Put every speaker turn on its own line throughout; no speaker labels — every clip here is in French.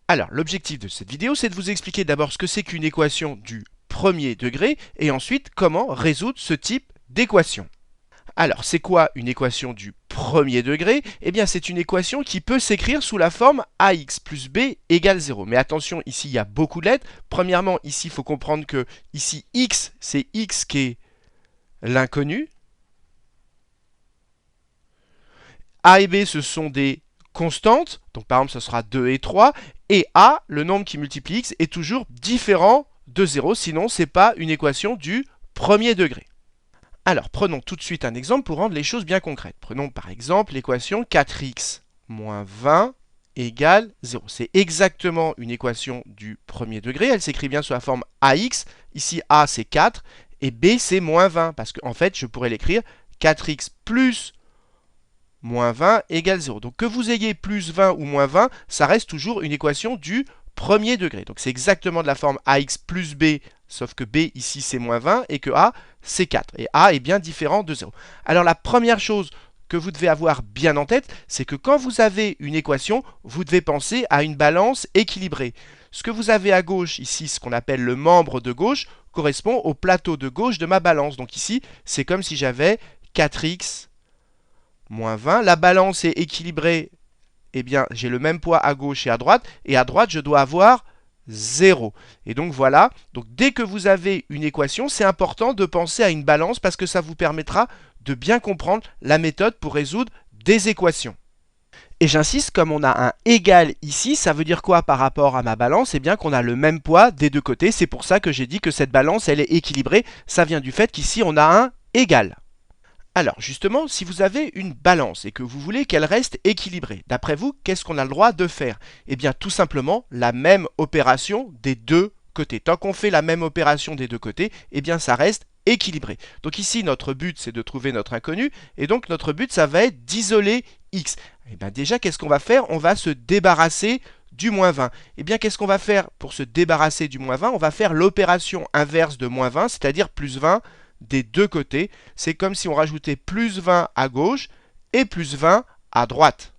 Alors, l'objectif de cette vidéo, c'est de vous expliquer d'abord ce que c'est qu'une équation du premier degré et ensuite comment résoudre ce type d'équation. Alors, c'est quoi une équation du premier degré? Eh bien, c'est une équation qui peut s'écrire sous la forme ax plus b égale 0. Mais attention, ici, il y a beaucoup de lettres. Premièrement, ici, il faut comprendre que ici, x, c'est x qui est l'inconnu. A et b, ce sont des constantes. Donc, par exemple, ce sera 2 et 3. Et a, le nombre qui multiplie x, est toujours différent de 0. Sinon, ce n'est pas une équation du premier degré. Alors, prenons tout de suite un exemple pour rendre les choses bien concrètes. Prenons par exemple l'équation 4x moins 20 égale 0. C'est exactement une équation du premier degré. Elle s'écrit bien sous la forme ax. Ici, a, c'est 4 et b, c'est moins 20. Parce qu'en fait, je pourrais l'écrire 4x plus moins 20 égale 0. Donc, que vous ayez plus 20 ou moins 20, ça reste toujours une équation du premier degré. Donc, c'est exactement de la forme ax plus b, sauf que b, ici, c'est moins 20 et que a, c'est 4. Et a est bien différent de 0. Alors, la première chose que vous devez avoir bien en tête, c'est que quand vous avez une équation, vous devez penser à une balance équilibrée. Ce que vous avez à gauche, ici, ce qu'on appelle le membre de gauche, correspond au plateau de gauche de ma balance. Donc ici, c'est comme si j'avais 4x moins 20. La balance est équilibrée, eh bien, j'ai le même poids à gauche et à droite, je dois avoir 0. Et donc voilà, donc dès que vous avez une équation, c'est important de penser à une balance parce que ça vous permettra de bien comprendre la méthode pour résoudre des équations. Et j'insiste, comme on a un égal ici, ça veut dire quoi par rapport à ma balance? Eh bien qu'on a le même poids des deux côtés. C'est pour ça que j'ai dit que cette balance, elle est équilibrée. Ça vient du fait qu'ici, on a un égal. Alors justement, si vous avez une balance et que vous voulez qu'elle reste équilibrée, d'après vous, qu'est-ce qu'on a le droit de faire? Eh bien tout simplement la même opération des deux côtés. Tant qu'on fait la même opération des deux côtés, eh bien ça reste équilibré. Donc ici, notre but, c'est de trouver notre inconnu, et donc notre but, ça va être d'isoler x. Eh bien déjà, qu'est-ce qu'on va faire? On va se débarrasser du moins 20. Eh bien, qu'est-ce qu'on va faire pour se débarrasser du moins 20? On va faire l'opération inverse de moins 20, c'est-à-dire plus 20 des deux côtés. C'est comme si on rajoutait plus 20 à gauche et plus 20 à droite.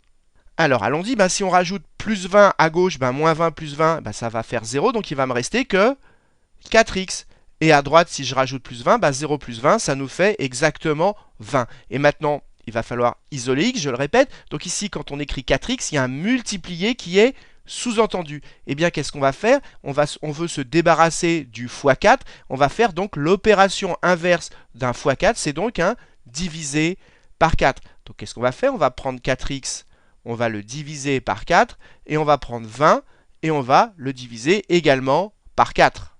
Alors allons-y, si on rajoute plus 20 à gauche, moins 20 plus 20, ça va faire 0, donc il va me rester que 4x. Et à droite, si je rajoute plus 20, 0 plus 20, ça nous fait exactement 20. Et maintenant, il va falloir isoler x, je le répète. Donc ici, quand on écrit 4x, il y a un multiplié qui est sous-entendu. Eh bien, qu'est-ce qu'on va faire? On veut se débarrasser du x4. On va faire donc l'opération inverse d'un x4, c'est donc un divisé par 4. Donc, qu'est-ce qu'on va faire? On va prendre 4x, on va le diviser par 4, et on va prendre 20, et on va le diviser également par 4.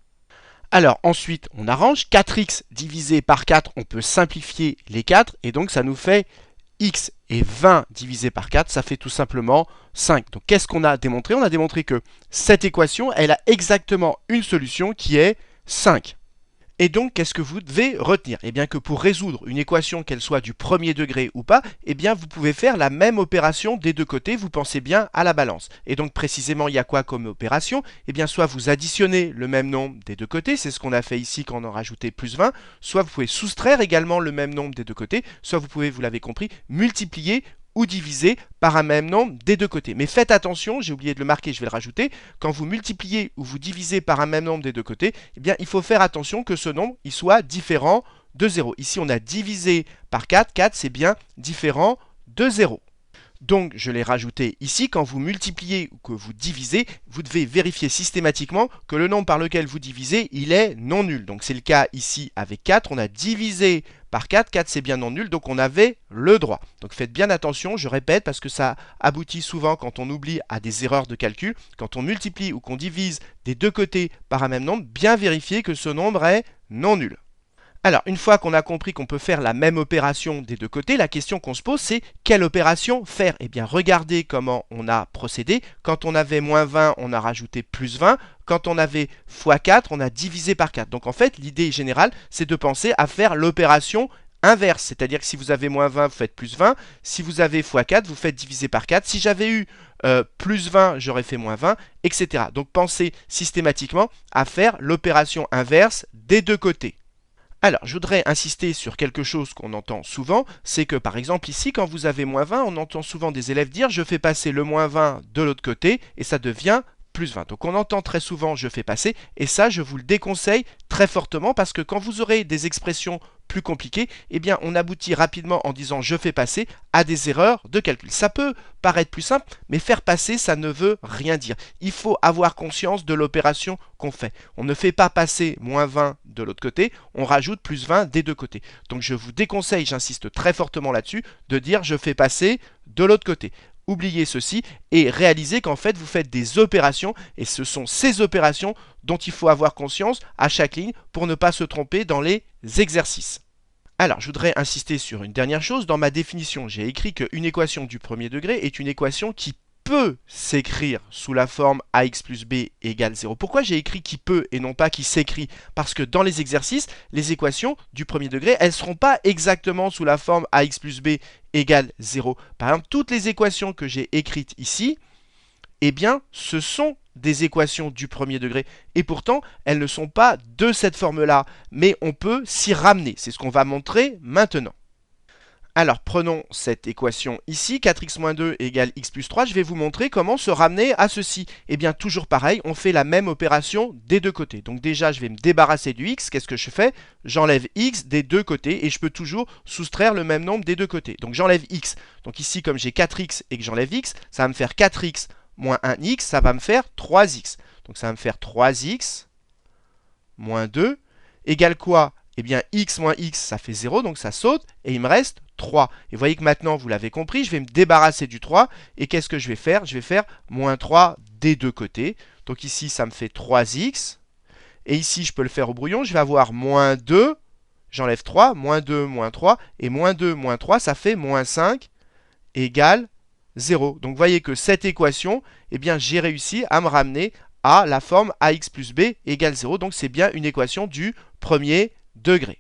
Alors ensuite, on arrange 4x divisé par 4, on peut simplifier les 4, et donc ça nous fait x, et 20 divisé par 4, ça fait tout simplement 5. Donc qu'est-ce qu'on a démontré? On a démontré que cette équation, elle a exactement une solution qui est 5. Et donc, qu'est-ce que vous devez retenir? Eh bien que pour résoudre une équation, qu'elle soit du premier degré ou pas, eh bien vous pouvez faire la même opération des deux côtés, vous pensez bien à la balance. Et donc précisément, il y a quoi comme opération? Eh bien soit vous additionnez le même nombre des deux côtés, c'est ce qu'on a fait ici quand on a rajouté plus 20, soit vous pouvez soustraire également le même nombre des deux côtés, soit vous pouvez, vous l'avez compris, multiplier ou diviser par un même nombre des deux côtés. Mais faites attention, j'ai oublié de le marquer, je vais le rajouter, quand vous multipliez ou vous divisez par un même nombre des deux côtés, eh bien il faut faire attention que ce nombre il soit différent de 0. Ici on a divisé par 4, 4 c'est bien différent de 0. Donc je l'ai rajouté ici, quand vous multipliez ou que vous divisez, vous devez vérifier systématiquement que le nombre par lequel vous divisez, il est non nul. Donc c'est le cas ici avec 4, on a divisé par 4, 4 c'est bien non nul, donc on avait le droit. Donc faites bien attention, je répète, parce que ça aboutit souvent quand on oublie à des erreurs de calcul. Quand on multiplie ou qu'on divise des deux côtés par un même nombre, bien vérifier que ce nombre est non nul. Alors, une fois qu'on a compris qu'on peut faire la même opération des deux côtés, la question qu'on se pose, c'est quelle opération faire? Eh bien, regardez comment on a procédé. Quand on avait moins 20, on a rajouté plus 20. Quand on avait x4, on a divisé par 4. Donc, en fait, l'idée générale, c'est de penser à faire l'opération inverse. C'est-à-dire que si vous avez moins 20, vous faites plus 20. Si vous avez x4, vous faites diviser par 4. Si j'avais eu plus 20, j'aurais fait moins 20, etc. Donc, pensez systématiquement à faire l'opération inverse des deux côtés. Alors, je voudrais insister sur quelque chose qu'on entend souvent, c'est que par exemple ici, quand vous avez moins 20, on entend souvent des élèves dire « je fais passer le moins 20 de l'autre côté » et ça devient plus 20. Donc on entend très souvent je fais passer, et ça je vous le déconseille très fortement parce que quand vous aurez des expressions plus compliquées, eh bien on aboutit rapidement en disant je fais passer à des erreurs de calcul. Ça peut paraître plus simple, mais faire passer ça ne veut rien dire. Il faut avoir conscience de l'opération qu'on fait. On ne fait pas passer moins 20 de l'autre côté, on rajoute plus 20 des deux côtés. Donc je vous déconseille, j'insiste très fortement là-dessus, de dire je fais passer de l'autre côté. Oubliez ceci et réalisez qu'en fait vous faites des opérations et ce sont ces opérations dont il faut avoir conscience à chaque ligne pour ne pas se tromper dans les exercices. Alors, je voudrais insister sur une dernière chose. Dans ma définition, j'ai écrit qu'une équation du premier degré est une équation qui peut s'écrire sous la forme ax plus b égale 0. Pourquoi j'ai écrit qui peut et non pas qui s'écrit? Parce que dans les exercices, les équations du premier degré, elles ne seront pas exactement sous la forme ax plus b égale 0. Par exemple, toutes les équations que j'ai écrites ici, eh bien, ce sont des équations du premier degré. Et pourtant, elles ne sont pas de cette forme-là. Mais on peut s'y ramener. C'est ce qu'on va montrer maintenant. Alors, prenons cette équation ici, 4x-2 égale x plus 3. Je vais vous montrer comment se ramener à ceci. Eh bien, toujours pareil, on fait la même opération des deux côtés. Donc déjà, je vais me débarrasser du x. Qu'est-ce que je fais? J'enlève x des deux côtés et je peux toujours soustraire le même nombre des deux côtés. Donc j'enlève x. Donc ici, comme j'ai 4x et que j'enlève x, ça va me faire 4x moins 1x, ça va me faire 3x. Donc ça va me faire 3x moins 2 égale quoi? Eh bien, x moins x, ça fait 0, donc ça saute, et il me reste 3. Et vous voyez que maintenant, vous l'avez compris, je vais me débarrasser du 3, et qu'est-ce que je vais faire? Je vais faire moins 3 des deux côtés. Donc ici, ça me fait 3x, et ici, je peux le faire au brouillon, je vais avoir moins 2, j'enlève 3, moins 2, moins 3, et moins 2, moins 3, ça fait moins 5, égale 0. Donc vous voyez que cette équation, eh bien, j'ai réussi à me ramener à la forme ax plus b égale 0. Donc c'est bien une équation du premier degré.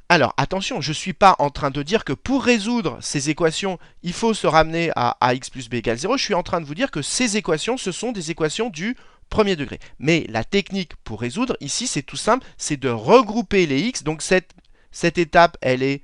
Alors attention, je ne suis pas en train de dire que pour résoudre ces équations, il faut se ramener à ax plus b égale 0. Je suis en train de vous dire que ces équations, ce sont des équations du premier degré. Mais la technique pour résoudre, ici, c'est tout simple, c'est de regrouper les x. Donc cette étape, elle est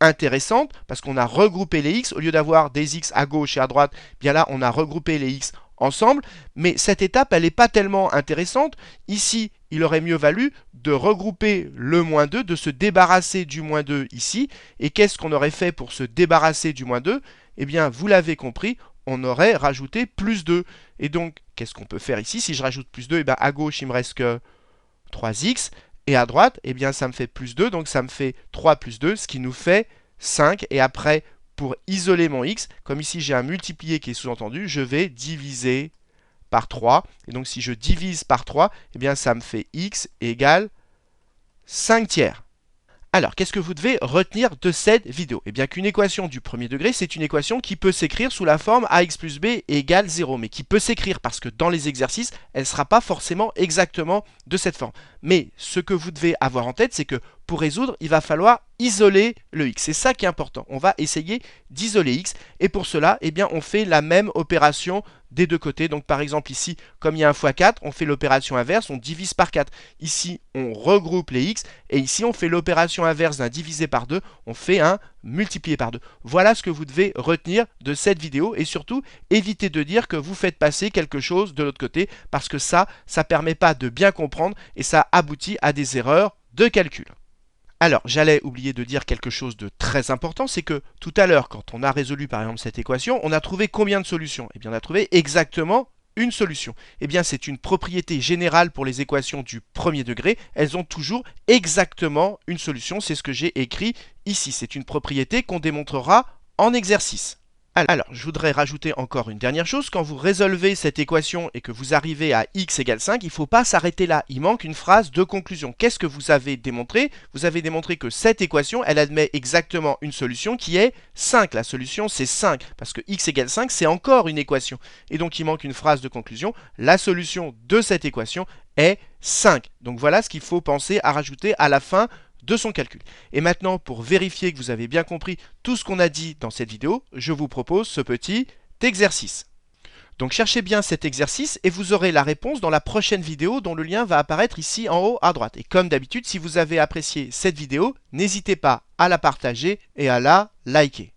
intéressante parce qu'on a regroupé les x. Au lieu d'avoir des x à gauche et à droite, bien là, on a regroupé les x ensemble. Mais cette étape, elle n'est pas tellement intéressante. Ici, il aurait mieux valu de regrouper le moins 2, de se débarrasser du moins 2 ici. Et qu'est-ce qu'on aurait fait pour se débarrasser du moins 2? Eh bien, vous l'avez compris, on aurait rajouté plus 2. Et donc, qu'est-ce qu'on peut faire ici? Si je rajoute plus 2, eh bien, à gauche, il me reste que 3x. Et à droite, eh bien, ça me fait plus 2. Donc, ça me fait 3 plus 2, ce qui nous fait 5. Et après, pour isoler mon x, comme ici, j'ai un multiplié qui est sous-entendu, je vais diviser par 3. Et donc, si je divise par 3, eh bien, ça me fait x égale 5 tiers. Alors, qu'est-ce que vous devez retenir de cette vidéo? Eh bien, qu'une équation du premier degré, c'est une équation qui peut s'écrire sous la forme ax plus b égale 0, mais qui peut s'écrire parce que dans les exercices, elle ne sera pas forcément exactement de cette forme. Mais ce que vous devez avoir en tête, c'est que pour résoudre, il va falloir isoler le x. C'est ça qui est important. On va essayer d'isoler x. Et pour cela, eh bien, on fait la même opération des deux côtés. Donc, par exemple, ici, comme il y a un fois 4, on fait l'opération inverse, on divise par 4. Ici, on regroupe les x. Et ici, on fait l'opération inverse d'un divisé par 2. On fait un multiplié par 2. Voilà ce que vous devez retenir de cette vidéo. Et surtout, évitez de dire que vous faites passer quelque chose de l'autre côté. Parce que ça ne permet pas de bien comprendre et ça aboutit à des erreurs de calcul. Alors, j'allais oublier de dire quelque chose de très important, c'est que tout à l'heure, quand on a résolu par exemple cette équation, on a trouvé combien de solutions? Eh bien, on a trouvé exactement une solution. Eh bien, c'est une propriété générale pour les équations du premier degré. Elles ont toujours exactement une solution. C'est ce que j'ai écrit ici. C'est une propriété qu'on démontrera en exercice. Alors, je voudrais rajouter encore une dernière chose. Quand vous résolvez cette équation et que vous arrivez à x égale 5, il ne faut pas s'arrêter là. Il manque une phrase de conclusion. Qu'est-ce que vous avez démontré? Vous avez démontré que cette équation, elle admet exactement une solution qui est 5. La solution, c'est 5. Parce que x égale 5, c'est encore une équation. Et donc, il manque une phrase de conclusion. La solution de cette équation est 5. Donc, voilà ce qu'il faut penser à rajouter à la fin de son calcul. Et maintenant, pour vérifier que vous avez bien compris tout ce qu'on a dit dans cette vidéo, je vous propose ce petit exercice. Donc cherchez bien cet exercice et vous aurez la réponse dans la prochaine vidéo dont le lien va apparaître ici en haut à droite. Et comme d'habitude, si vous avez apprécié cette vidéo, n'hésitez pas à la partager et à la liker.